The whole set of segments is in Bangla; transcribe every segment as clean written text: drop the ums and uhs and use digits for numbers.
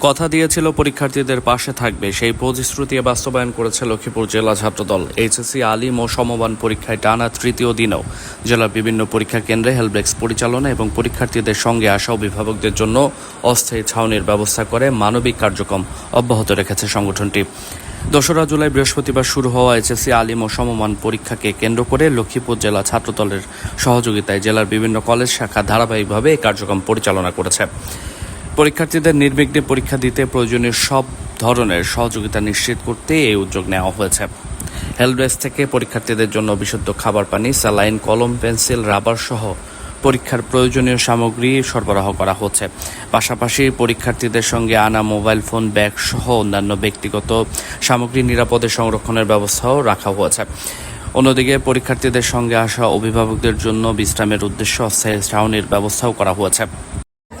কথা দিয়েছিল পরীক্ষার্থীদের পাশে থাকবে, সেই প্রতিশ্রুতি বাস্তবায়ন করেছে লক্ষ্মীপুর জেলা ছাত্রদল। এইচএসসি আলিম ও সমমান পরীক্ষায় টানা তৃতীয় দিনেও জেলার বিভিন্ন পরীক্ষা কেন্দ্রে হেল্পডেস্ক পরিচালনা এবং পরীক্ষার্থীদের সঙ্গে আসা অভিভাবকদের জন্য অস্থায়ী ছাউনির ব্যবস্থা করে মানবিক কার্যক্রম অব্যাহত রেখেছে সংগঠনটি। 2রা জুলাই বৃহস্পতিবার শুরু হওয়া এইচএসসি আলিম ও সমমান পরীক্ষাকে কেন্দ্র করে লক্ষ্মীপুর জেলা ছাত্রদলের সহযোগিতায় জেলার বিভিন্ন কলেজ শাখা ধারাবাহিকভাবে এই কার্যক্রম পরিচালনা করেছে। পরীক্ষার্থীদের নির্বিঘ্নে পরীক্ষা দিতে প্রয়োজনীয় সব ধরনের সহযোগিতা নিশ্চিত করতে এই উদ্যোগ নেওয়া হয়েছে। হেল্পডেস্ক থেকে পরীক্ষার্থীদের জন্য বিশুদ্ধ খাবার পানি, স্যালাইন, কলম, পেন্সিল, রাবার সহ পরীক্ষার প্রয়োজনীয় সামগ্রী সরবরাহ করা হচ্ছে। পাশাপাশি পরীক্ষার্থীদের সঙ্গে আনা মোবাইল ফোন, ব্যাগ সহ অন্যান্য ব্যক্তিগত সামগ্রী নিরাপদে সংরক্ষণের ব্যবস্থাও রাখা হয়েছে। অন্যদিকে পরীক্ষার্থীদের সঙ্গে আসা অভিভাবকদের জন্য বিশ্রামের উদ্দেশ্যে অস্থায়ী ছাউনির ব্যবস্থাও করা হয়েছে।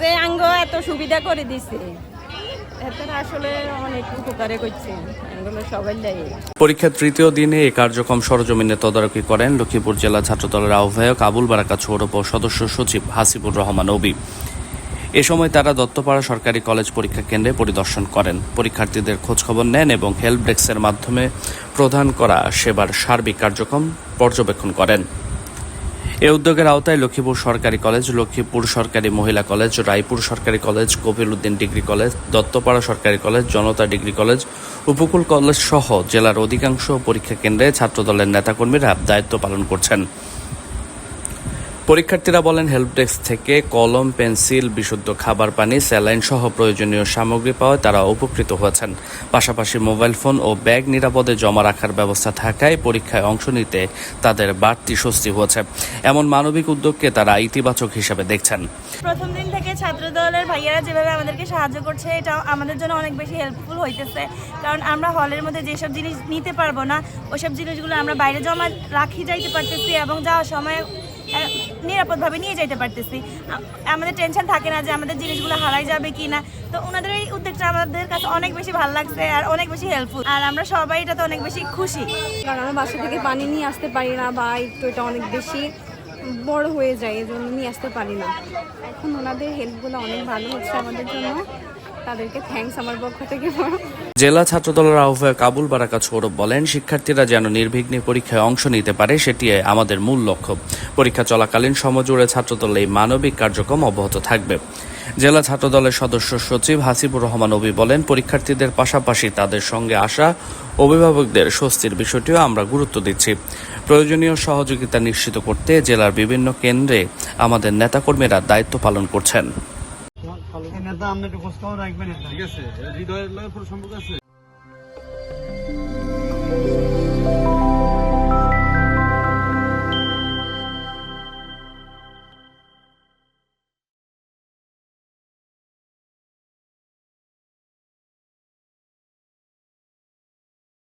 যে আঙ্গ এত সুবিধা করে দিছে, এটার আসলে অনেক উপকারে করছে, এগুলো সবাই লাগে। পরীক্ষার তৃতীয় দিনে এই কার্যক্রম সরজমিনে তদারকি করেন লক্ষ্মীপুর জেলা ছাত্রদলের আহ্বায়ক আবুল বারাকা সৌরভ ও সদস্য সচিব হাসিবুর রহমান অবি। এ সময় তারা দত্তপাড়া সরকারি কলেজ পরীক্ষা কেন্দ্রে পরিদর্শন করেন, পরীক্ষার্থীদের খোঁজখবর নেন এবং হেল্প ডেস্কের মাধ্যমে প্রদান করা সেবার সার্বিক কার্যক্রম পর্যবেক্ষণ করেন। এ উদ্যোগের আওতায় লক্ষ্মীপুর সরকারি কলেজ, লক্ষ্মীপুর সরকারি মহিলা কলেজ, রায়পুর সরকারি কলেজ, কবির উদ্দিন ডিগ্রি কলেজ, দত্তপাড়া সরকারি কলেজ, জনতা ডিগ্রি কলেজ, উপকূল কলেজ সহ জেলার অধিকাংশ পরীক্ষা কেন্দ্রে ছাত্রদলের নেতাকর্মীরা দায়িত্ব পালন করছেন। পরীক্ষার্থীরা বলেন, হেল্প ডেস্ক থেকে কলম, পেন্সিল, বিশুদ্ধ খাবার পানি, স্যালাইন সহ প্রয়োজনীয় সামগ্রী পাওয়ায় তারা উপকৃত হয়েছেন। পাশাপাশি মোবাইল ফোন ও ব্যাগ নিরাপদে জমা রাখার ব্যবস্থা থাকায় পরীক্ষায় অংশ নিতে তাদের বাড়তি স্বস্তি হয়েছে। এমন মানবিক উদ্যোগকে তারা ইতিবাচক হিসেবে দেখছেন। প্রথম দিন থেকে ছাত্রদলের ভাইয়ারা যেভাবে আমাদেরকে সাহায্য করছে, এটা আমাদের জন্য অনেক বেশি হেল্পফুল হইতেছে। কারণ আমরা হলের মধ্যে যেসব জিনিস নিতে পারবো না, ওইসব জিনিসগুলো আমরা বাইরে জমা রাখি যাইতে পারতেছি এবং যাওয়ার সময় নিরাপদভাবে নিয়ে যেতে পারতেছি। আমাদের টেনশন থাকে না যে আমাদের জিনিসগুলো হারাই যাবে কি না। তো ওনাদের এই উদ্যোগটা আমাদের কাছে অনেক বেশি ভালো লাগছে আর অনেক বেশি হেল্পফুল, আর আমরা সবাই এটাতে অনেক বেশি খুশি। কারণ আমরা বাসা থেকে পানি নিয়ে আসতে পারি না, বা একটু এটা অনেক বেশি বড় হয়ে যায়, এই জন্য নিয়ে আসতে পারি না। এখন ওনাদের হেল্পগুলো অনেক ভালো হচ্ছে আমাদের জন্য, তাদেরকে থ্যাঙ্কস আমার পক্ষ থেকে। জেলা ছাত্রদলের আহ্বায়ক আবুল বারাকা সৌরভ বলেন, শিক্ষার্থীরা যেন নির্বিঘ্নে পরীক্ষায় অংশ নিতে পারে, সেটি আমাদের মূল লক্ষ্য। পরীক্ষা চলাকালীন সময় জুড়ে ছাত্রদল এই মানবিক কার্যক্রম অব্যাহত থাকবে। জেলা ছাত্রদলের সদস্য সচিব হাসিবুর রহমান অবি বলেন, পরীক্ষার্থীদের পাশাপাশি তাদের সঙ্গে আসা অভিভাবকদের স্বস্তির বিষয়টিও আমরা গুরুত্ব দিচ্ছি। প্রয়োজনীয় সহযোগিতা নিশ্চিত করতে জেলার বিভিন্ন কেন্দ্রে আমাদের নেতাকর্মীরা দায়িত্ব পালন করছেন। নেতা আপনি একটু খোঁজ খবর রাখবেন, ঠিক আছে? হৃদয়ের লগে পুরো সম্পর্ক আছে।